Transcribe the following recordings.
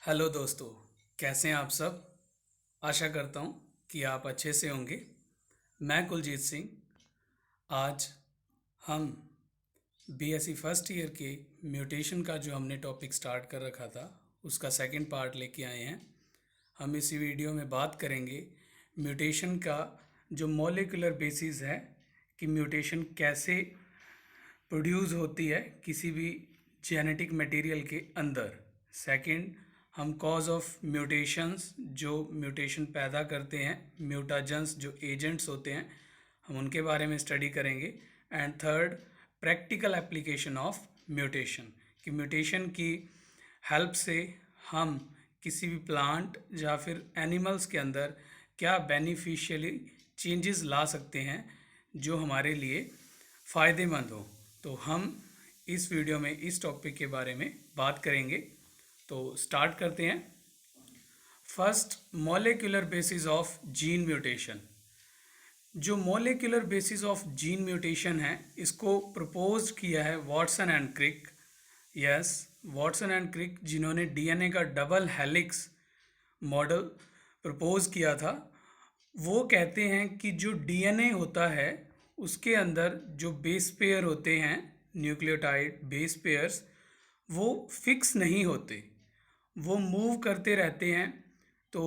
Hello दोस्तों। कैसे हैं आप सब। आशा करता हूँ कि आप अच्छे से होंगे। मैं कुलजीत सिंह। आज हम बीएससी फर्स्ट ईयर के म्यूटेशन का जो हमने टॉपिक स्टार्ट कर रखा था उसका सेकंड पार्ट लेके आए हैं। हम इसी वीडियो में बात करेंगे म्यूटेशन का जो मॉलिक्यूलर बेसिस है कि म्यूटेशन कैसे प्रोड्यूस होती है किसी भी जेनेटिक मटेरियल के अंदर। सेकंड, हम कॉज ऑफ म्यूटेशंस जो म्यूटेशन पैदा करते हैं, म्यूटाजेंस जो एजेंट्स होते हैं, हम उनके बारे में स्टडी करेंगे। And third, practical application of mutation कि म्यूटेशन की हेल्प से हम किसी भी प्लांट या फिर एनिमल्स के अंदर क्या बेनिफिशियली चेंजेस ला सकते हैं जो हमारे लिए फ़ायदेमंद हो। तो हम इस वीडियो में इस टॉपिक के बारे में बात करेंगे। तो स्टार्ट करते हैं। First, molecular basis of gene mutation. जो molecular basis of gene mutation है इसको प्रपोज किया है Watson and Crick. Yes, Watson and Crick जिन्होंने डीएनए का डबल हेलिक्स मॉडल प्रपोज किया था। वो कहते हैं कि जो डीएनए होता है उसके अंदर जो बेस पेयर होते हैं, न्यूक्लियोटाइड बेस पेयर्स, वो फिक्स नहीं होते, वो मूव करते रहते हैं। तो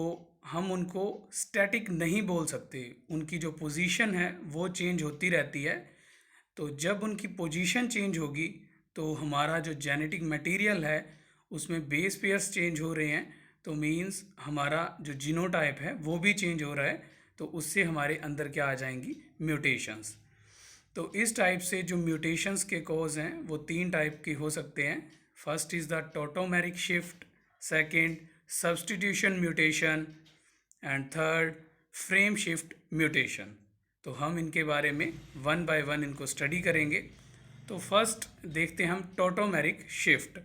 हम उनको स्टैटिक नहीं बोल सकते, उनकी जो पोजीशन है वो चेंज होती रहती है। तो जब उनकी पोजीशन चेंज होगी तो हमारा जो जेनेटिक मटेरियल है उसमें बेस पेयर्स चेंज हो रहे हैं, तो मींस हमारा जो जीनोटाइप है वो भी चेंज हो रहा है। तो उससे हमारे अंदर क्या आ जाएंगी, म्यूटेशंस। तो इस टाइप से जो म्यूटेशंस के कॉज हैं वो तीन टाइप के हो सकते हैं। First is the tautomeric shift, second substitution mutation, and third frame shift mutation. तो हम इनके बारे में वन बाय वन इनको स्टडी करेंगे। तो फर्स्ट देखते हैं हम टोटोमेरिक शिफ्ट।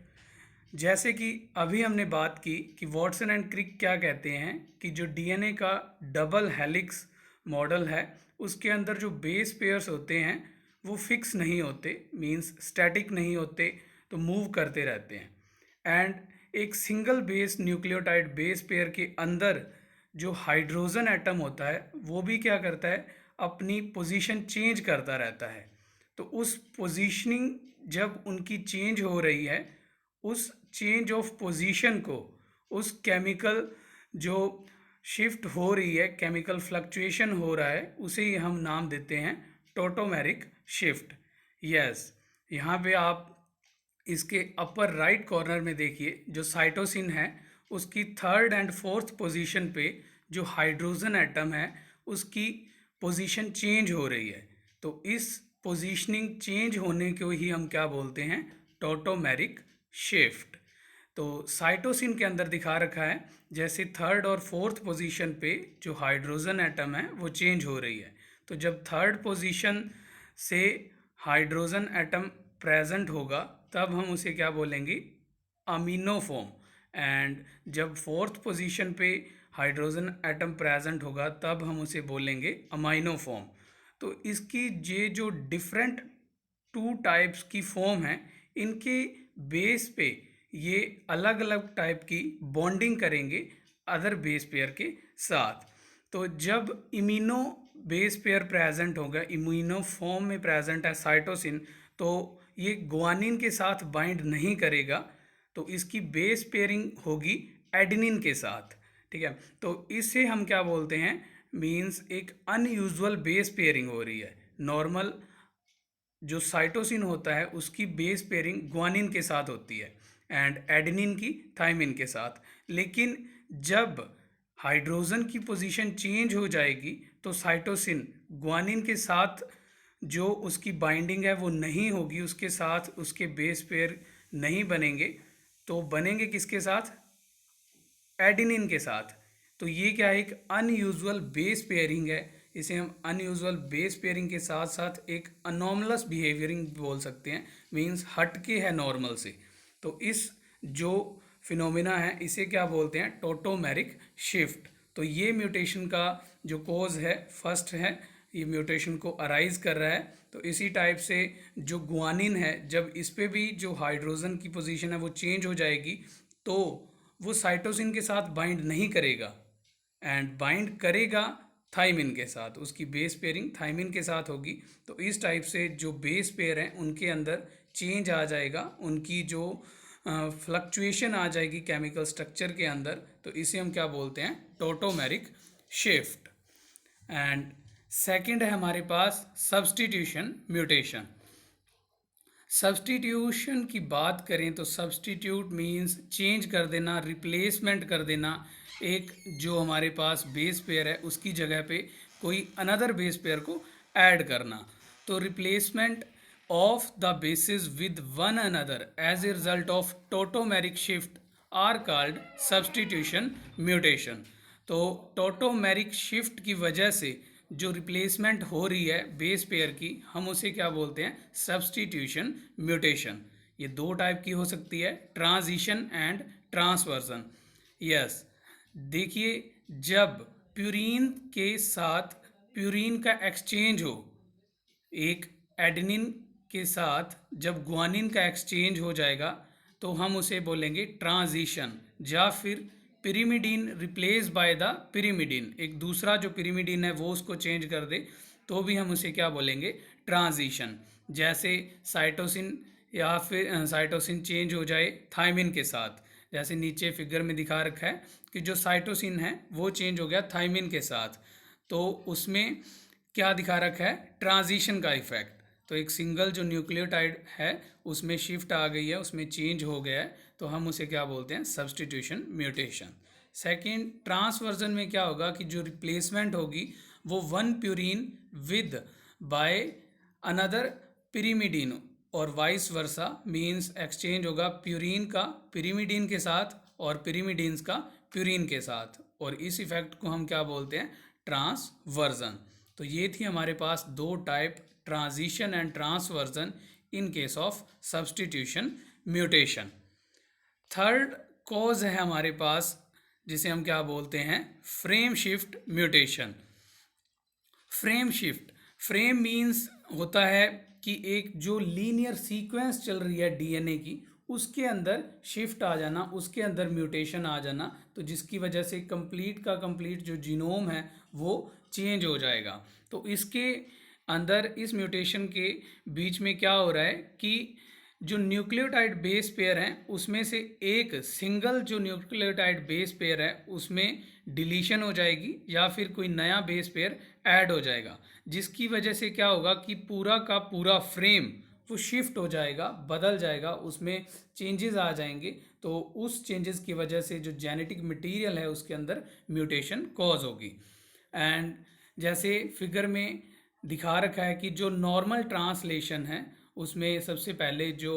जैसे कि अभी हमने बात की कि वाटसन एंड क्रिक क्या कहते हैं कि जो डीएनए का डबल हेलिक्स मॉडल है उसके अंदर जो बेस पेयर्स होते हैं वो फिक्स नहीं होते, मींस स्टैटिक नहीं होते, तो मूव करते रहते हैं। एंड एक single base nucleotide base pair के अंदर जो हाइड्रोजन एटम होता है वो भी क्या करता है, अपनी पोजीशन चेंज करता रहता है। तो उस पोजीशनिंग जब उनकी चेंज हो रही है, उस चेंज ऑफ पोजीशन को, उस केमिकल जो शिफ्ट हो रही है, केमिकल फ्लक्चुएशन हो रहा है, उसे ही हम नाम देते हैं टोटोमेरिक शिफ्ट। यस, यहाँ पे आप इसके अपर राइट कॉर्नर में देखिए जो साइटोसिन है उसकी थर्ड एंड फोर्थ पोजीशन पे जो हाइड्रोजन एटम है उसकी पोजीशन चेंज हो रही है। तो इस पोजीशनिंग चेंज होने को ही हम क्या बोलते हैं, टोटोमेरिक शिफ्ट। तो साइटोसिन के अंदर दिखा रखा है जैसे थर्ड और फोर्थ पोजीशन पे जो हाइड्रोजन एटम है वो चेंज हो रही है। तो जब थर्ड पोजीशन से हाइड्रोजन एटम प्रेजेंट होगा तब हम उसे क्या बोलेंगे, अमीनो फॉर्म। एंड जब फोर्थ पोजीशन पे हाइड्रोजन एटम प्रेजेंट होगा तब हम उसे बोलेंगे अमाइनो फॉर्म। तो इसकी ये जो डिफरेंट टू टाइप्स की फॉर्म है, इनके बेस पे ये अलग अलग टाइप की बॉन्डिंग करेंगे अदर बेस पेयर के साथ। तो जब इम्यूनो बेस पेयर प्रेजेंट होगा, इम्यूनो फॉर्म में प्रेजेंट है साइटोसिन, तो ये ग्वानिन के साथ बाइंड नहीं करेगा, तो इसकी बेस पेयरिंग होगी एडेनिन के साथ। ठीक है, तो इसे हम क्या बोलते हैं, मींस एक अनयूजुअल बेस पेयरिंग हो रही है। नॉर्मल जो साइटोसिन होता है उसकी बेस पेयरिंग ग्वानिन के साथ होती है एंड एडेनिन की थाइमिन के साथ। लेकिन जब हाइड्रोजन की पोजीशन चेंज हो जाएगी तो साइटोसिन ग्वानिन के साथ जो उसकी बाइंडिंग है वो नहीं होगी, उसके साथ उसके बेस पेयर नहीं बनेंगे। तो बनेंगे किसके साथ, एडेनिन के साथ। तो ये क्या है, एक अनयूजुअल बेस पेयरिंग है। इसे हम अनयूजुअल बेस पेयरिंग के साथ साथ एक अनोमलस बिहेवियरिंग बोल सकते हैं, मींस हटके है नॉर्मल से। तो इस जो फिनोमिना है इसे क्या बोलते हैं, टोटोमेरिक शिफ्ट। तो ये म्यूटेशन का जो कोज है फर्स्ट है, ये म्यूटेशन को अराइज कर रहा है। तो इसी टाइप से जो ग्वानिन है, जब इस पे भी जो हाइड्रोजन की पोजीशन है वो चेंज हो जाएगी तो वो साइटोसिन के साथ बाइंड नहीं करेगा एंड बाइंड करेगा थाइमिन के साथ, उसकी बेस पेयरिंग थाइमिन के साथ होगी। तो इस टाइप से जो बेस पेयर हैं उनके अंदर चेंज आ जाएगा, उनकी जो फ्लक्चुएशन आ जाएगी केमिकल स्ट्रक्चर के अंदर, तो इसे हम क्या बोलते हैं, टोटोमेरिक शिफ्ट। एंड सेकंड है हमारे पास सब्स्टिट्यूशन म्यूटेशन। सब्स्टिट्यूशन की बात करें तो सब्स्टिट्यूट मीन्स चेंज कर देना, रिप्लेसमेंट कर देना। एक जो हमारे पास बेस पेयर है उसकी जगह पे कोई अनदर बेस पेयर को ऐड करना। तो replacement of the basis with one another as a result of tautomeric shift are called substitution mutation. तो टोटोमेरिक शिफ्ट की वजह से जो रिप्लेसमेंट हो रही है बेस पेयर की, हम उसे क्या बोलते हैं, सब्स्टिट्यूशन म्यूटेशन। ये दो टाइप की हो सकती है, ट्रांजिशन एंड ट्रांसवर्जन। यस, देखिए जब प्यूरीन के साथ प्यूरीन का एक्सचेंज हो, एक एडेनिन के साथ जब ग्वानिन का एक्सचेंज हो जाएगा तो हम उसे बोलेंगे ट्रांजिशन, या फिर pyrimidine replace by the pyrimidine, एक दूसरा जो पिरिमिडीन है वो उसको चेंज कर दे तो भी हम उसे क्या बोलेंगे, ट्रांजिशन। जैसे साइटोसिन या फिर साइटोसिन चेंज हो जाए थाइमिन के साथ, जैसे नीचे फिगर में दिखा रखा है कि जो साइटोसिन है वो चेंज हो गया थाइमिन के साथ, तो उसमें क्या दिखा रखा है, ट्रांजिशन का इफेक्ट। तो एक सिंगल जो न्यूक्लियोटाइड है उसमें शिफ्ट आ गई है, उसमें चेंज हो गया है, तो हम उसे क्या बोलते हैं, सब्स्टिट्यूशन म्यूटेशन। सेकंड, ट्रांसवर्जन में क्या होगा कि जो रिप्लेसमेंट होगी वो one purine with by another pyrimidine और वाइस वर्सा, मीन्स एक्सचेंज होगा प्यूरीन का पिरिमिडीन के साथ और पिरिमिडीन्स का प्यूरीन के साथ, और इस इफेक्ट को हम क्या बोलते हैं, ट्रांसवर्जन। तो ये थी हमारे पास दो type, transition and transversion in case of substitution mutation. Third cause है हमारे पास जिसे हम क्या बोलते हैं, frame shift mutation. Frame shift, frame means होता है कि एक जो लीनियर सीक्वेंस चल रही है डीएनए की उसके अंदर शिफ्ट आ जाना, उसके अंदर म्यूटेशन आ जाना, तो जिसकी वजह से कंप्लीट का कंप्लीट जो जीनोम है वो चेंज हो जाएगा। तो इसके अंदर इस म्यूटेशन के बीच में क्या हो रहा है कि जो न्यूक्लियोटाइड बेस पेयर हैं उसमें से एक सिंगल जो न्यूक्लियोटाइड बेस पेयर है उसमें डिलीशन हो जाएगी या फिर कोई नया बेस पेयर ऐड हो जाएगा, जिसकी वजह से क्या होगा कि पूरा का पूरा फ्रेम वो शिफ्ट हो जाएगा, बदल जाएगा, उसमें चेंजेस आ जाएंगे। तो उस चेंजेस की वजह से जो जेनेटिक मटेरियल है उसके अंदर म्यूटेशन कॉज होगी। एंड जैसे फिगर में दिखा रखा है कि जो नॉर्मल ट्रांसलेशन है उसमें सबसे पहले जो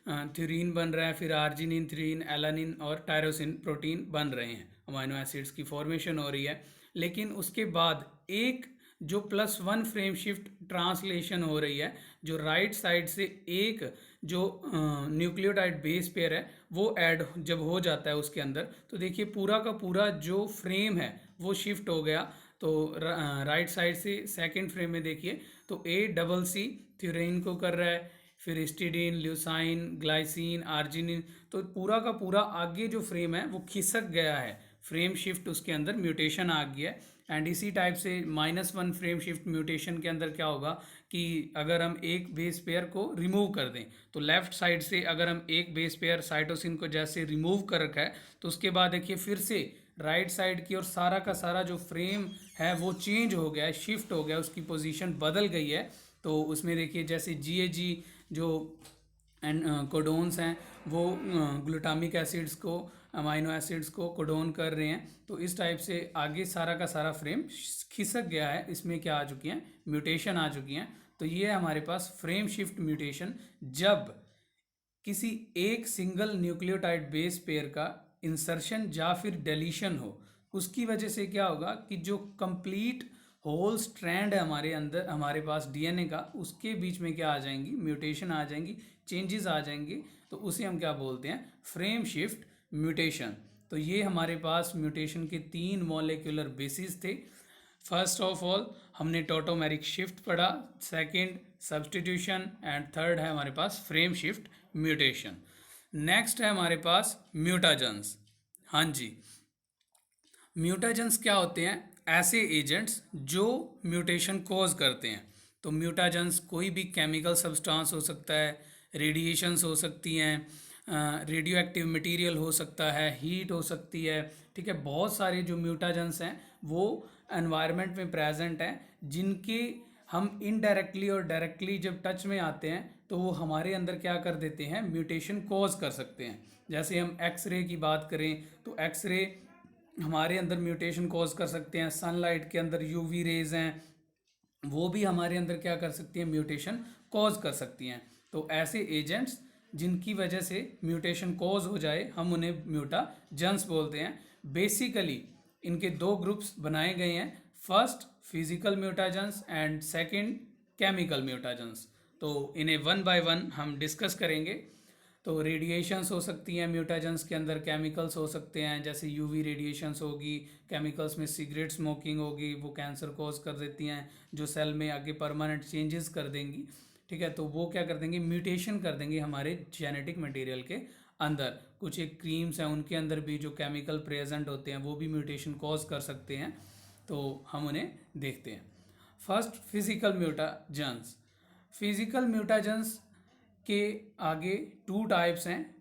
थ्यूरीन बन रहा है, फिर आर्जिनिन, थ्रीन, एलानिन और टायरोसिन प्रोटीन बन रहे हैं, अमाइनो एसिड्स की फॉर्मेशन हो रही है। लेकिन उसके बाद एक जो +1 फ्रेम शिफ्ट ट्रांसलेशन हो रही है, जो राइट साइड से एक जो न्यूक्लियोटाइड बेस पेयर है वो ऐड जब हो जाता है उसके अंदर, तो देखिए पूरा का पूरा जो फ्रेम है वो शिफ्ट हो गया। तो राइट साइड से सेकंड फ्रेम में देखिए तो ACC थ्यूरेन को कर रहा है, फिर हिस्टिडीन, ल्यूसाइन, ग्लाइसिन, आर्जिनिन, तो पूरा का पूरा आगे जो फ्रेम है वो खिसक गया है, फ्रेम शिफ्ट उसके अंदर म्यूटेशन आ गया है। एंड इसी टाइप से -1 फ्रेम शिफ्ट म्यूटेशन के अंदर क्या होगा कि अगर हम एक बेस पेयर को रिमूव कर दें, तो लेफ्ट साइड से अगर हम एक बेस पेयर साइटोसिन को जैसे रिमूव कर रखा है तो उसके बाद देखिए फिर से राइट साइड की और सारा का सारा जो फ्रेम है वो चेंज हो गया है, शिफ्ट हो गया, उसकी पोजीशन बदल गई है। तो उसमें देखिए जैसे GAG जो एंड कोडोन्स हैं वो ग्लूटामिक एसिड्स को, अमाइनो एसिड्स को कोडोन कर रहे हैं, तो इस टाइप से आगे सारा का सारा फ्रेम खिसक गया है, इसमें क्या आ चुकी हैं, म्यूटेशन आ चुकी हैं। तो ये है हमारे पास फ्रेम शिफ्ट म्यूटेशन, जब किसी एक सिंगल न्यूक्लियोटाइड बेस पेयर का इंसर्शन या फिर डेलीशन हो, उसकी वजह से क्या होगा कि जो कंप्लीट होल स्ट्रैंड है हमारे अंदर, हमारे पास डीएनए का, उसके बीच में क्या आ जाएंगी, म्यूटेशन आ जाएंगी, चेंजेस आ जाएंगे, तो उसे हम क्या बोलते हैं, फ्रेम शिफ्ट म्यूटेशन। तो ये हमारे पास म्यूटेशन के 3 मॉलिक्यूलर बेसिस थे। फर्स्ट ऑफ ऑल हमने टोटोमेरिक शिफ्ट पढ़ा, सेकंड सब्स्टिट्यूशन, एंड थर्ड है हमारे पास फ्रेम शिफ्ट म्यूटेशन। नेक्स्ट है हमारे पास म्यूटाजेंस। हाँ जी। म्यूटाजेंस क्या होते हैं? ऐसे एजेंट्स जो म्यूटेशन कॉज करते हैं। तो म्यूटाजेंस कोई भी केमिकल सब्सटेंस हो सकता है, रेडिएशंस हो सकती हैं, रेडियो एक्टिव मटेरियल हो सकता है, हीट हो सकती है। ठीक है, बहुत सारे जो म्यूटाजेंस हैं वो एनवायरनमेंट में प्रेजेंट हैं, जिनके हम इनडायरेक्टली और डायरेक्टली जब टच में आते हैं तो वो हमारे अंदर क्या कर देते हैं, म्यूटेशन कॉज कर सकते हैं। जैसे हम एक्सरे की बात करें तो एक्सरे हमारे अंदर म्यूटेशन कॉज कर सकते हैं। सनलाइट के अंदर यूवी रेज हैं, वो भी हमारे अंदर क्या कर सकती हैं, म्यूटेशन कॉज कर सकती हैं। तो ऐसे एजेंट्स जिनकी वजह से म्यूटेशन कॉज हो जाए हम उन्हें म्यूटाजेंस बोलते हैं। बेसिकली इनके दो ग्रुप्स बनाए गए हैं, first physical mutagens and second chemical mutagens. तो इन्हें वन बाय वन हम डिस्कस करेंगे। तो रेडिएशंस हो सकती हैं म्यूटाजेंस के अंदर, केमिकल्स हो सकते हैं जैसे यूवी रेडिएशंस होगी, केमिकल्स में सिगरेट स्मोकिंग होगी, वो कैंसर कॉज कर देती हैं, जो सेल में आगे परमानेंट चेंजेस कर देंगी। ठीक है, तो वो क्या कर देंगे, म्यूटेशन कर देंगे हमारे जेनेटिक मटेरियल के अंदर। कुछ एक क्रीम्स हैं उनके अंदर भी जो केमिकल प्रेजेंट होते हैं वो भी म्यूटेशन कॉज कर सकते हैं। तो हम उन्हें देखते हैं। First physical mutagens. Physical mutagens के आगे टू टाइप्स हैं,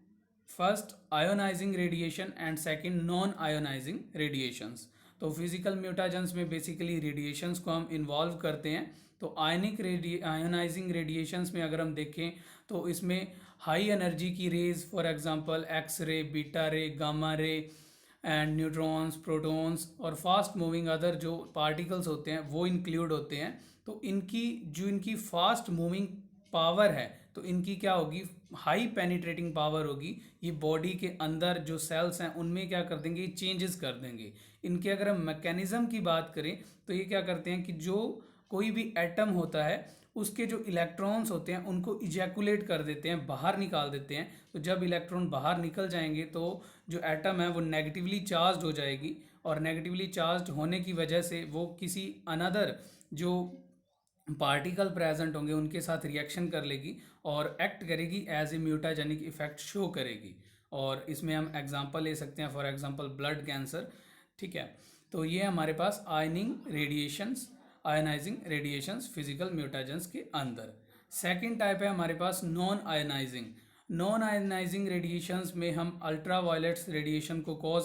first ionizing radiation and second non ionizing radiations. तो फिजिकल म्यूटाजेंस में बेसिकली रेडिएशंस को हम इन्वॉल्व करते हैं। तो आयोनाइजिंग रेडिएशंस में अगर हम देखें तो इसमें हाई एनर्जी की rays, for example X ray, beta ray, gamma ray and neutrons, protons और फास्ट मूविंग अदर जो पार्टिकल्स होते हैं वो इंक्लूड होते हैं। तो इनकी फास्ट मूविंग पावर है तो इनकी क्या होगी, हाई पेनिट्रेटिंग पावर होगी। ये बॉडी के अंदर जो सेल्स हैं उनमें क्या कर देंगे, चेंजेस कर देंगे। इनके अगर हम मैकेनिज्म की बात करें तो ये क्या करते हैं कि जो कोई भी एटम होता है उसके जो इलेक्ट्रॉन्स होते हैं उनको इजैकुलेट कर देते हैं, बाहर निकाल देते हैं। तो जब इलेक्ट्रॉन बाहर निकल जाएंगे तो जो एटम है वो नेगेटिवली चार्ज हो जाएगी, और नेगेटिवली चार्ज होने की वजह से वो किसी अनदर जो पार्टिकल प्रेजेंट होंगे उनके साथ रिएक्शन कर लेगी और एक्ट करेगी, as a mutagenic effect show करेगी। और इसमें हम एग्जांपल ले सकते हैं, फॉर एग्जांपल ब्लड कैंसर। ठीक है, तो ये हमारे पास आयनाइजिंग रेडिएशंस फिजिकल म्यूटाजेंस के अंदर। सेकेंड टाइप है हमारे पास non ionising. Non ionising radiations में हम अल्ट्रा वायलेट्स रेडिएशन को कॉज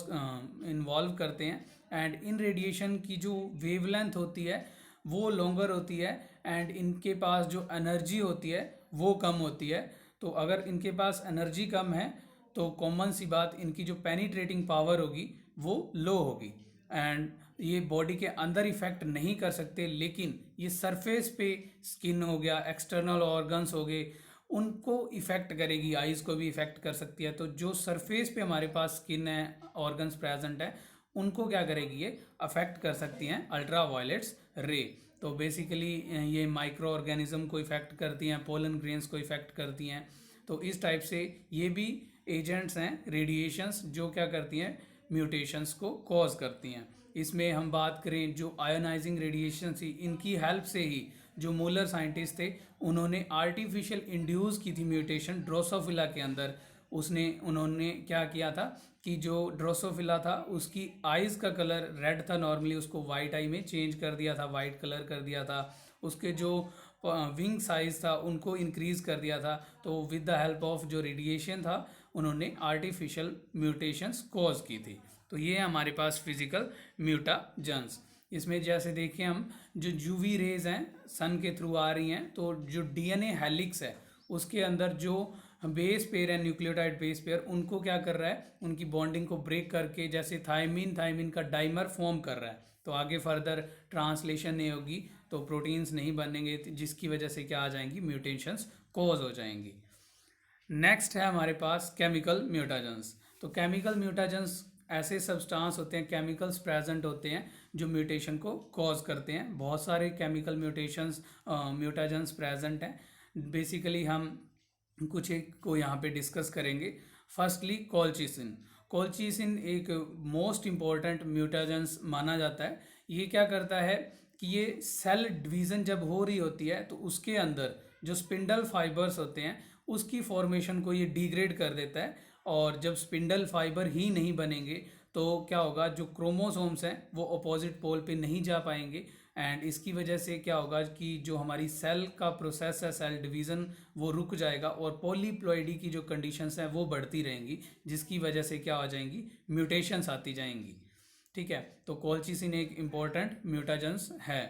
इन्वॉल्व करते हैं, एंड इन रेडिएशन की जो वेवलेंथ होती है वो लॉन्गर होती है, एंड इनके पास जो एनर्जी होती है वो कम होती है। तो अगर इनके पास एनर्जी कम है तो कॉमन सी बात, इनकी जो पेनिट्रेटिंग पावर होगी वो लो होगी, एंड ये बॉडी के अंदर इफेक्ट नहीं कर सकते, लेकिन ये सरफेस पे स्किन हो गया, एक्सटर्नल ऑर्गन्स हो गए, उनको इफेक्ट करेगी, आइज़ को भी इफेक्ट कर सकती है। तो जो सरफेस पे हमारे पास स्किन है, ऑर्गन्स प्रेजेंट है, उनको क्या करेगी, ये अफेक्ट कर सकती हैं अल्ट्रा वायलेट्स रे। तो बेसिकली ये माइक्रो ऑर्गेनिज्म को इफेक्ट करती हैं, पोलन ग्रेन्स को इफेक्ट करती हैं। तो इस टाइप से ये भी एजेंट्स हैं, रेडिएशंस, जो क्या करती हैं, म्यूटेशंस को कॉज करती हैं। इसमें हम बात करें जो आयोनाइजिंग रेडिएशन थी, इनकी हेल्प से ही जो मूलर साइंटिस्ट थे उन्होंने आर्टिफिशियल इंड्यूस की थी म्यूटेशन ड्रोसोफिला के अंदर। उन्होंने क्या किया था कि जो ड्रोसोफिला था उसकी आइज़ का कलर रेड था, नॉर्मली उसको वाइट आई में चेंज कर दिया था, वाइट कलर कर दिया था। उसके जो विंग साइज था उनको इंक्रीज कर दिया था। तो विद द हेल्प ऑफ जो रेडिएशन था उन्होंने आर्टिफिशियल म्यूटेशंस कॉज की थी। तो ये है हमारे पास फिजिकल म्यूटाजेंस। इसमें जैसे देखें हम, जो यूवी रेज हैं सन के थ्रू आ रही हैं, तो जो डीएनए हेलिक्स है उसके अंदर जो बेस पेयर है, न्यूक्लियोटाइड बेस पेयर, उनको क्या कर रहा है, उनकी बॉन्डिंग को ब्रेक करके जैसे थायमिन का डाइमर फॉर्म कर रहा है। तो आगे फर्दर ट्रांसलेशन नहीं होगी तो प्रोटीन्स नहीं बनेंगे, जिसकी वजह से क्या आ जाएंगी, म्यूटेशंस कॉज हो जाएंगी। नेक्स्ट है हमारे पास केमिकल म्यूटाजेंस। तो केमिकल म्यूटाजेंस ऐसे सब्सटेंस होते हैं, केमिकल्स प्रेजेंट होते हैं जो म्यूटेशन को कॉज करते हैं। बहुत सारे केमिकल म्यूटाजेंस प्रेजेंट हैं। बेसिकली हम कुछ एक को यहाँ पे डिस्कस करेंगे। Firstly colchicine. कोल्चिसिन एक मोस्ट इम्पॉर्टेंट म्यूटाजेंस माना जाता है। ये क्या करता है कि ये सेल डिवीज़न जब हो रही होती है तो उसके अंदर जो स्पिंडल फाइबर्स होते हैं उसकी फॉर्मेशन को ये डिग्रेड कर देता है, और जब स्पिंडल फाइबर ही नहीं बनेंगे तो क्या होगा, जो क्रोमोसोम्स हैं वो अपोजिट पोल पे नहीं जा पाएंगे, एंड इसकी वजह से क्या होगा कि जो हमारी सेल का प्रोसेस है, सेल डिवीज़न, वो रुक जाएगा और पॉलीप्लॉइडी की जो कंडीशंस हैं वो बढ़ती रहेंगी, जिसकी वजह से क्या हो जाएंगी, म्यूटेशंस आती जाएंगी। ठीक है, तो कोलचिसिन एक इम्पॉर्टेंट म्यूटाजेंस है।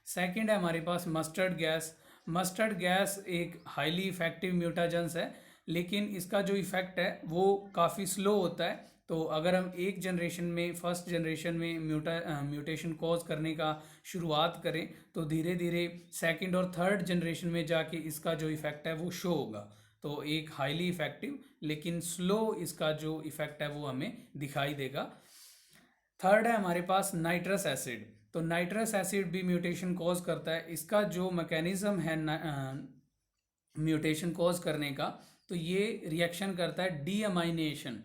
सेकंड है हमारे पास मस्टर्ड गैस। मस्टर्ड गैस एक हाईली इफेक्टिव म्यूटाजेंस है, लेकिन इसका जो इफ़ेक्ट है वो काफ़ी स्लो होता है। तो अगर हम एक जनरेशन में, फर्स्ट जनरेशन में म्यूटेशन कॉज करने का शुरुआत करें तो धीरे धीरे सेकंड और थर्ड जनरेशन में जाके इसका जो इफ़ेक्ट है वो शो होगा। तो एक हाईली इफ़ेक्टिव लेकिन स्लो इसका जो इफ़ेक्ट है वो हमें दिखाई देगा। थर्ड है हमारे पास नाइट्रस एसिड। तो नाइट्रस एसिड भी म्यूटेशन कॉज करता है। इसका जो मैकेनिज्म है म्यूटेशन कॉज करने का, तो ये रिएक्शन करता है डीअमाइनेशन,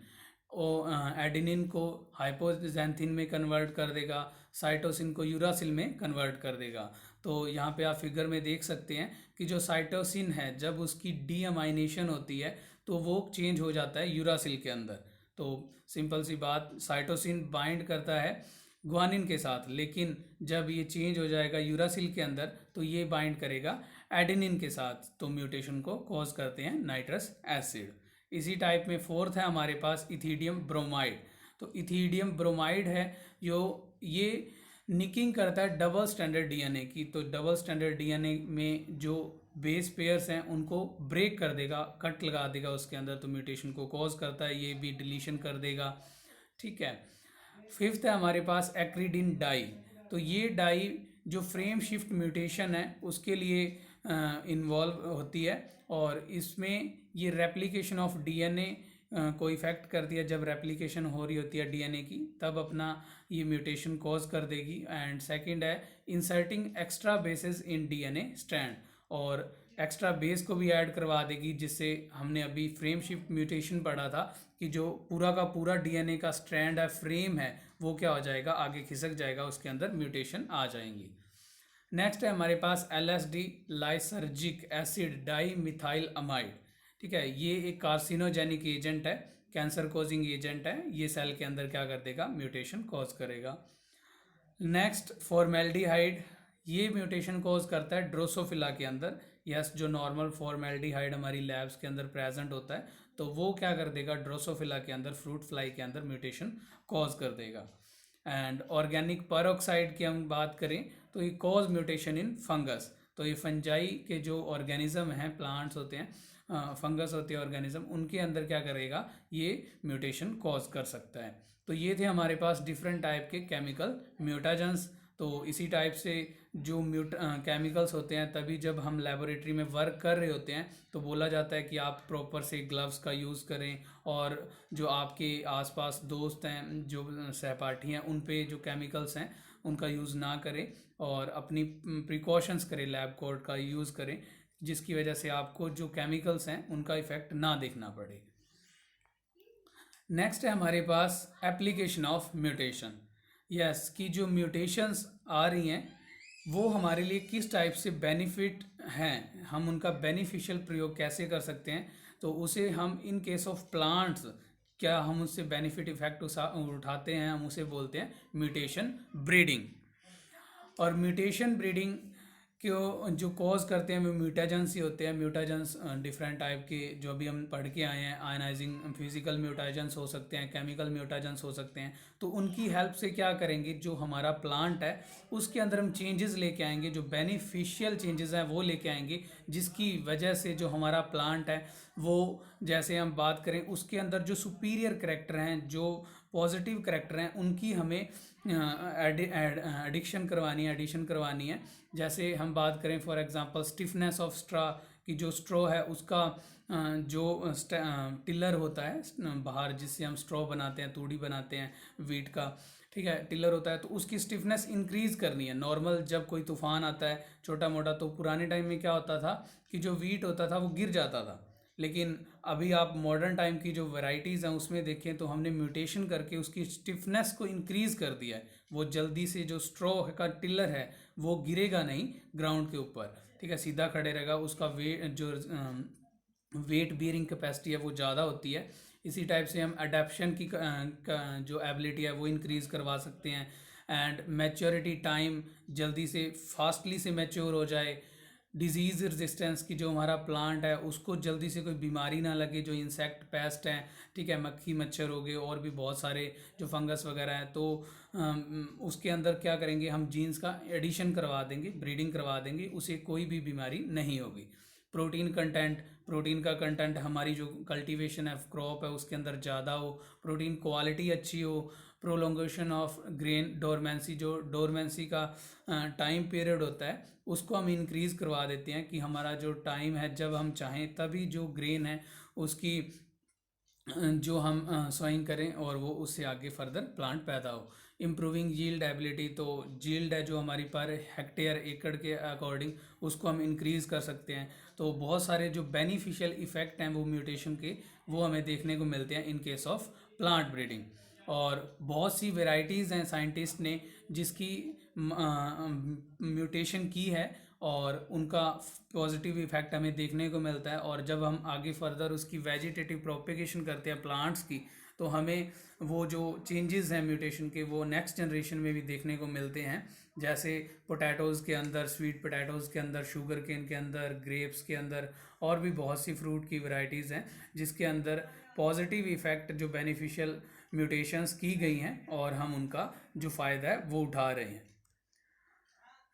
एडेनिन को हाइपोजेंथिन में कन्वर्ट कर देगा, साइटोसिन को यूरासिल में कन्वर्ट कर देगा। तो यहाँ पे आप फिगर में देख सकते हैं कि जो साइटोसिन है जब उसकी डीअमाइनेशन होती है तो वो चेंज हो जाता है यूरासिल के अंदर। तो सिंपल सी बात, साइटोसिन बाइंड करता है ग्वानिन के साथ, लेकिन जब ये चेंज हो जाएगा यूरासिल के अंदर तो ये बाइंड करेगा एडेनिन के साथ, तो म्यूटेशन को कॉज करते हैं नाइट्रस एसिड। इसी टाइप में फोर्थ है हमारे पास इथीडियम ब्रोमाइड। तो इथीडियम ब्रोमाइड है जो ये निकिंग करता है डबल स्टैंडर्ड डीएनए की। तो डबल स्टैंडर्ड डीएनए में जो बेस पेयर्स हैं उनको ब्रेक कर देगा, कट लगा देगा उसके अंदर, तो म्यूटेशन को कॉज करता है। ये भी डिलीशन कर देगा। ठीक है, फिफ्थ है हमारे पास एक्रीडिन डाई। तो ये डाई जो फ्रेम शिफ्ट म्यूटेशन है उसके लिए इन्वॉल्व होती है, और इसमें ये रेप्लिकेशन ऑफ डीएनए को इफेक्ट करती है। जब रेप्लिकेशन हो रही होती है डीएनए की तब अपना ये म्यूटेशन कॉज कर देगी। एंड सेकंड है inserting extra bases in DNA strand, और एक्स्ट्रा बेस को भी ऐड करवा देगी, जिससे हमने अभी फ्रेम शिफ्ट म्यूटेशन पढ़ा था कि जो पूरा का पूरा डीएनए का स्ट्रैंड है, फ्रेम है, वो क्या हो जाएगा, आगे खिसक जाएगा, उसके अंदर म्यूटेशन आ जाएंगी। नेक्स्ट है हमारे पास LSD lysergic acid di methyl amide. ठीक है, ये एक कार्सिनोजेनिक एजेंट है, कैंसर कॉजिंग एजेंट है। ये सेल के अंदर क्या कर देगा, म्यूटेशन कॉज करेगा। नेक्स्ट फॉर्मेल्डिहाइड, ये म्यूटेशन कॉज करता है ड्रोसोफिला के अंदर। यस, जो नॉर्मल फॉर्मेल्डिहाइड हमारी लैब्स के अंदर प्रेजेंट होता है तो वो क्या कर देगा, ड्रोसोफिला के अंदर, फ्रूट फ्लाई के अंदर म्यूटेशन कॉज कर देगा। एंड ऑर्गेनिक पेरोक्साइड की हम बात करें तो ये कॉज म्यूटेशन इन फंगस। तो ये फंजाई के जो ऑर्गेनिज्म हैं, प्लांट्स होते हैं, फंगस होते हैं ऑर्गेनिज्म, उनके अंदर क्या करेगा, ये म्यूटेशन कॉज कर सकता है। तो ये थे हमारे पास डिफरेंट टाइप के केमिकल म्यूटाजेंस। तो इसी टाइप से जो केमिकल्स होते हैं, तभी जब हम लेबोरेटरी में वर्क कर रहे होते हैं तो बोला जाता है कि आप प्रॉपर से ग्लव्स का यूज़ करें, और जो आपके आसपास दोस्त हैं, जो सहपाठी हैं, उन पे जो केमिकल्स हैं उनका यूज़ ना करें, और अपनी प्रिकॉशंस करें, लैब कोट का यूज़ करें, जिसकी वजह से आपको जो केमिकल्स हैं उनका इफ़ेक्ट ना देखना पड़े। नेक्स्ट है हमारे पास एप्लीकेशन ऑफ म्यूटेशन। यस, कि जो म्यूटेशंस आ रही हैं वो हमारे लिए किस टाइप से बेनिफिट हैं, हम उनका बेनिफिशियल प्रयोग कैसे कर सकते हैं। तो उसे हम इन केस ऑफ प्लांट्स, क्या हम उससे बेनिफिट इफेक्ट उठाते हैं, हम उसे बोलते हैं म्यूटेशन ब्रीडिंग। और म्यूटेशन ब्रीडिंग को जो कॉज करते हैं वो म्यूटाजेंस ही होते हैं। म्यूटाजेंस डिफरेंट टाइप के जो अभी हम पढ़ के आए हैं, आयनाइजिंग फिजिकल म्यूटाजेंस हो सकते हैं, केमिकल म्यूटाजेंस हो सकते हैं। तो उनकी हेल्प से क्या करेंगे, जो हमारा प्लांट है उसके अंदर हम चेंजेस लेके आएंगे, जो बेनिफिशियल चेंजेस हैं वो लेके आएंगे, जिसकी वजह से जो हमारा प्लांट है वो, जैसे हम बात करें उसके अंदर जो सुपीरियर करेक्टर हैं, जो पॉजिटिव करेक्टर हैं, उनकी हमें एडिशन करवानी है। जैसे हम बात करें for example stiffness of straw, कि जो स्ट्रॉ है उसका जो टिलर होता है बाहर, जिससे हम स्ट्रॉ बनाते हैं, तूड़ी बनाते हैं वीट का, ठीक है, टिलर होता है, तो उसकी स्टिफनेस इंक्रीज़ करनी है। नॉर्मल जब कोई तूफान आता है छोटा मोटा, तो पुराने टाइम में क्या होता था कि जो वीट होता था वो गिर जाता था, लेकिन अभी आप मॉडर्न टाइम की जो वैरायटीज़ हैं उसमें देखें तो हमने म्यूटेशन करके उसकी स्टिफनेस को इंक्रीज़ कर दिया है। वो जल्दी से जो स्ट्रॉ का टिलर है वो गिरेगा नहीं ग्राउंड के ऊपर, ठीक है, सीधा खड़े रहेगा। उसका वेट, जो वेट बियरिंग कैपेसिटी है वो ज़्यादा होती है। इसी टाइप से हम अडेप्शन की जो एबिलिटी है वो इंक्रीज़ करवा सकते हैं। एंड मैच्योरिटी टाइम, जल्दी से फास्टली से मैच्योर हो जाए। डिजीज़ रेजिस्टेंस की जो हमारा प्लांट है उसको जल्दी से कोई बीमारी ना लगे, जो इंसेक्ट पेस्ट हैं, ठीक है, मक्खी मच्छर हो गए और भी बहुत सारे जो फंगस वगैरह हैं, तो उसके अंदर क्या करेंगे, हम जीन्स का एडिशन करवा देंगे, ब्रीडिंग करवा देंगे, उसे कोई भी बीमारी नहीं होगी। प्रोटीन का कंटेंट हमारी जो कल्टीवेशन है, क्रॉप है, उसके अंदर ज़्यादा हो, प्रोटीन क्वालिटी अच्छी हो, प्रोलोंगेशन ऑफ ग्रेन डोरमेंसी, जो डोरमेंसी का टाइम पीरियड होता है उसको हम इंक्रीज़ करवा देते हैं कि हमारा जो टाइम है जब हम चाहें तभी जो ग्रेन है उसकी जो हम सोइंग करें और वो उससे आगे फर्दर प्लांट पैदा हो। इम्प्रूविंग यील्ड एबिलिटी, तो यील्ड है जो हमारी पर हेक्टेयर एकड़ के अकॉर्डिंग उसको हम इंक्रीज़ कर सकते हैं। तो बहुत सारे जो बेनिफिशियल इफ़ेक्ट हैं वो म्यूटेशन के, वो हमें देखने को मिलते हैं in case of plant breeding. और बहुत सी वेराइटीज़ हैं साइंटिस्ट ने जिसकी म्यूटेशन की है और उनका पॉजिटिव इफेक्ट हमें देखने को मिलता है। और जब हम आगे फर्दर उसकी वेजिटेटिव प्रोपेगेशन करते हैं प्लांट्स की, तो हमें वो जो चेंजेस हैं म्यूटेशन के वो नेक्स्ट जनरेशन में भी देखने को मिलते हैं। जैसे पोटैटोज़ के अंदर, स्वीट पोटैटोज़ के अंदर, शुगर केन के अंदर, ग्रेप्स के अंदर और भी बहुत सी फ्रूट की वैरायटीज़ हैं जिसके अंदर पॉजिटिव इफ़ेक्ट जो बेनिफिशियल म्यूटेशंस की गई हैं और हम उनका जो फ़ायदा है वो उठा रहे हैं।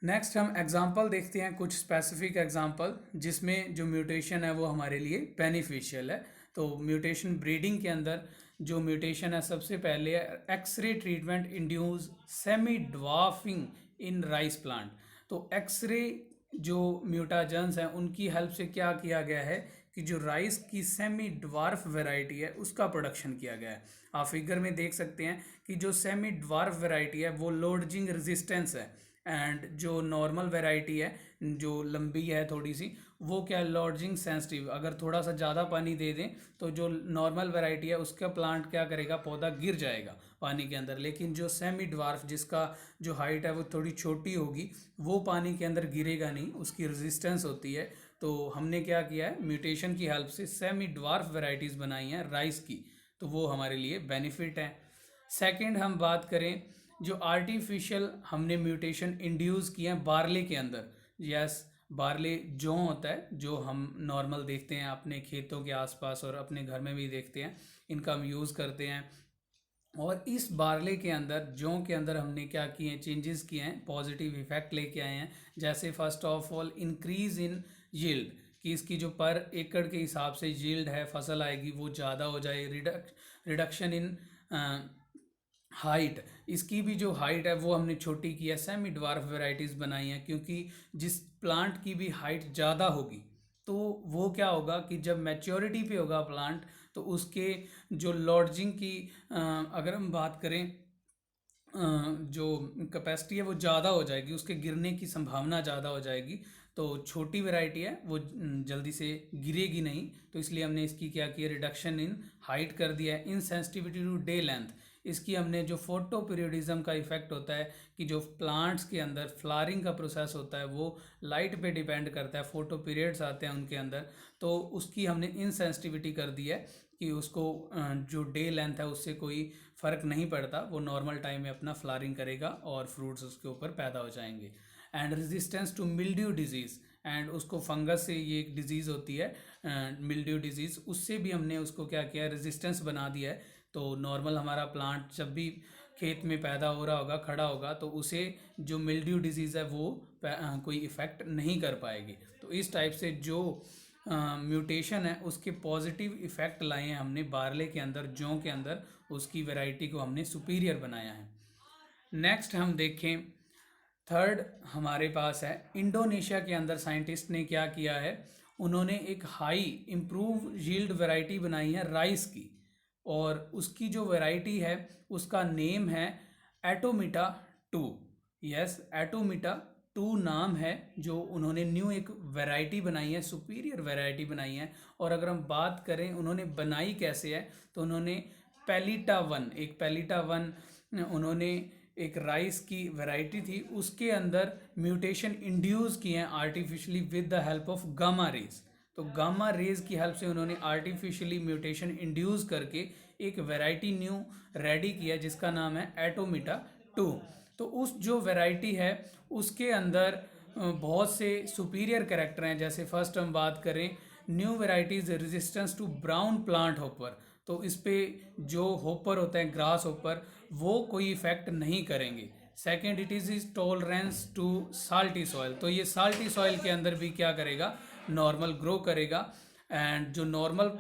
नेक्स्ट हम एग्जांपल देखते हैं, कुछ स्पेसिफिक एग्जांपल जिसमें जो म्यूटेशन है वो हमारे लिए बेनिफिशियल है। तो म्यूटेशन ब्रीडिंग के अंदर जो म्यूटेशन है, सबसे पहले X-ray treatment induce semi dwarfing in rice plant. तो एक्सरे जो म्यूटाजेंस हैं उनकी हेल्प से क्या किया गया है कि जो राइस की सेमी ड्वार्फ वैरायटी है उसका प्रोडक्शन किया गया है। आप फिगर में देख सकते हैं कि जो सेमी ड्वार्फ वैरायटी है वो लोडजिंग रेजिस्टेंस है, एंड जो नॉर्मल वैरायटी है जो लंबी है थोड़ी सी, वो क्या लॉडजिंग सेंसिटिव, अगर थोड़ा सा ज़्यादा पानी दे दें तो जो नॉर्मल वैरायटी है उसका प्लांट क्या करेगा, पौधा गिर जाएगा पानी के अंदर। लेकिन जो सेमी ड्वार्फ जिसका जो हाइट है वो थोड़ी छोटी होगी, वो पानी के अंदर गिरेगा नहीं, उसकी रेजिस्टेंस होती है। तो हमने क्या किया है, म्यूटेशन की हेल्प से सेमी ड्वार्फ वेराइटीज़ बनाई हैं राइस की, तो वो हमारे लिए बेनिफिट है। सेकंड हम बात करें, जो आर्टिफिशियल हमने म्यूटेशन इंड्यूस किए हैं बार्ले के अंदर। यस, बार्ले जौ होता है जो हम नॉर्मल देखते हैं अपने खेतों के आसपास और अपने घर में भी देखते हैं, इनका हम यूज़ करते हैं। और इस बार्ले के अंदर, जौ के अंदर हमने क्या किए हैं, चेंजेस किए हैं, पॉजिटिव इफेक्ट लेके आए हैं। जैसे first of all increase in yield, कि इसकी जो पर एकड़ के हिसाब से यील्ड है, फसल आएगी वो ज़्यादा हो जाए। रिडक्शन इन हाइट, इसकी भी जो हाइट है वो हमने छोटी की है, सेमी ड्वार्फ वेराइटीज़ बनाई हैं, क्योंकि जिस प्लांट की भी हाइट ज़्यादा होगी तो वो क्या होगा कि जब मैच्योरिटी पे होगा प्लांट तो उसके जो लॉडजिंग की अगर हम बात करें जो कैपेसिटी है वो ज़्यादा हो जाएगी, उसके गिरने की संभावना ज़्यादा हो जाएगी। तो छोटी वैरायटी है वो जल्दी से गिरेगी नहीं, तो इसलिए हमने इसकी क्या किया, रिडक्शन इन हाइट कर दिया है। इन सेंसिटिविटी टू डे लेंथ, इसकी हमने जो फोटो पीरियडिज्म का इफेक्ट होता है कि जो प्लांट्स के अंदर फ्लावरिंग का प्रोसेस होता है वो लाइट पे डिपेंड करता है, फोटो पीरियड्स आते हैं उनके अंदर, तो उसकी हमने इनसेंसिटिविटी कर दी है कि उसको जो डे लेंथ है उससे कोई फ़र्क नहीं पड़ता, वो नॉर्मल टाइम में अपना फ्लावरिंग करेगा और फ्रूट्स उसके ऊपर पैदा हो जाएंगे। And resistance to mildew disease, and उसको फंगस से ये एक डिजीज़ होती है मिल्ड्यू डिजीज़, उससे भी हमने उसको क्या किया, रेजिस्टेंस बना दिया है। तो नॉर्मल हमारा प्लांट जब भी खेत में पैदा हो रहा होगा, खड़ा होगा, तो उसे जो मिल्ड्यू डिजीज़ है वो कोई इफ़ेक्ट नहीं कर पाएगी। तो इस टाइप से जो म्यूटेशन है उसके पॉजिटिव इफ़ेक्ट लाए हैं हमने बार्ले के अंदर, जौ के अंदर, उसकी वैरायटी को हमने सुपीरियर बनाया है। नेक्स्ट हम देखें, थर्ड हमारे पास है, इंडोनेशिया के अंदर साइंटिस्ट ने क्या किया है, उन्होंने एक हाई इम्प्रूव यील्ड वैरायटी बनाई है राइस की, और उसकी जो वैरायटी है उसका नेम है एटोमिटा 2। यस, एटोमिटा 2 नाम है जो उन्होंने न्यू एक वैरायटी बनाई है, सुपीरियर वैरायटी बनाई है। और अगर हम बात करें उन्होंने बनाई कैसे है, तो उन्होंने पैलिटा 1, एक पैलिटा 1 उन्होंने एक राइस की वैरायटी थी, उसके अंदर म्यूटेशन इंड्यूस किए हैं artificially with the help of gamma rays. तो गामा रेज की हेल्प से उन्होंने आर्टिफिशियली म्यूटेशन इंड्यूस करके एक वैरायटी न्यू रेडी किया जिसका नाम है एटोमिटा 2। तो उस जो वैरायटी है उसके अंदर बहुत से सुपीरियर कैरेक्टर हैं। जैसे फर्स्ट हम बात करें, new varieties resistance to brown plant hopper. तो इस पे जो होपर होता है, ग्रास होपर, वो कोई इफेक्ट नहीं करेंगे। Second, it is tolerance to salty soil. तो ये साल्टी सॉइल के अंदर भी क्या करेगा, नॉर्मल ग्रो करेगा। एंड जो नॉर्मल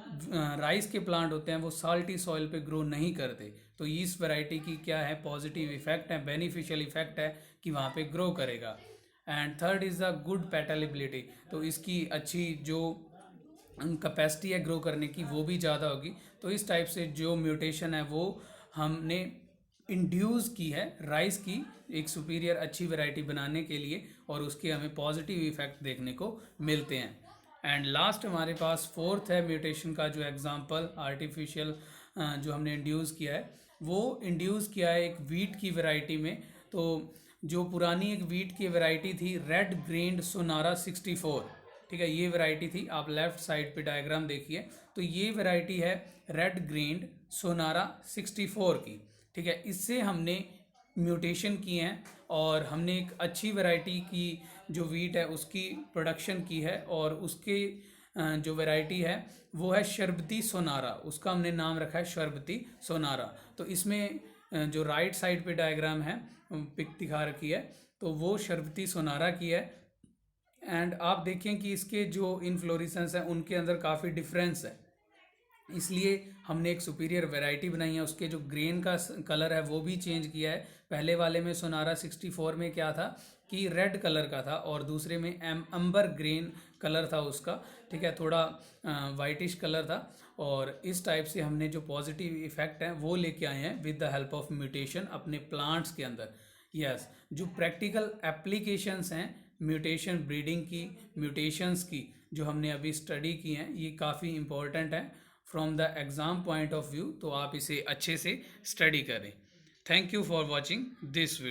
राइस के प्लांट होते हैं वो साल्टी सॉइल पे ग्रो नहीं करते। तो इस वैरायटी की क्या है, पॉजिटिव इफेक्ट है, बेनिफिशियल इफेक्ट है कि वहाँ पे ग्रो करेगा। And third is the good palatability. तो इसकी अच्छी जो कैपेसिटी है ग्रो करने की वो भी ज़्यादा होगी। तो इस टाइप से जो म्यूटेशन है वो हमने इंड्यूस की है राइस की एक सुपीरियर अच्छी वैरायटी बनाने के लिए, और उसके हमें पॉजिटिव इफेक्ट देखने को मिलते हैं। एंड लास्ट हमारे पास फोर्थ है म्यूटेशन का जो एग्जांपल आर्टिफिशियल जो हमने इंड्यूस किया है, वो इंड्यूस किया है एक वीट की वैरायटी में। तो जो पुरानी एक वीट की वैरायटी थी रेड ग्रेन्ड सोनारा 64, ठीक है, ये वैरायटी थी। आप लेफ्ट साइड पे डायग्राम देखिए, तो ये वैरायटी है रेड ग्रेन्ड सोनारा 64 की, ठीक है। इससे हमने म्यूटेशन किए हैं और हमने एक अच्छी वैरायटी की जो वीट है उसकी प्रोडक्शन की है, और उसके जो वैरायटी है वो है शर्बती सोनारा। उसका हमने नाम रखा है शर्बती सोनारा। तो इसमें जो राइट साइड पे डायग्राम है, पिक दिखा रखी है, तो वो शर्बती सोनारा की है। एंड आप देखें कि इसके जो इन्फ्लोरेसेंस हैं उनके अंदर काफ़ी डिफरेंस है, इसलिए हमने एक सुपीरियर वैरायटी बनाई है। उसके जो ग्रेन का कलर है वो भी चेंज किया है। पहले वाले में सोनारा 64 में क्या था कि रेड कलर का था, और दूसरे में अंबर ग्रेन कलर था उसका, ठीक है, थोड़ा वाइटिश कलर था। और इस टाइप से हमने जो पॉजिटिव इफेक्ट हैं वो लेके आए हैं with the help of mutation अपने प्लांट्स के अंदर। यस, जो प्रैक्टिकल एप्लीकेशंस हैं म्यूटेशन ब्रीडिंग की, म्यूटेशंस की, जो हमने अभी स्टडी की हैं, ये काफ़ी इंपॉर्टेंट है from the exam point of view. तो आप इसे अच्छे से स्टडी करें। Thank you for watching this video.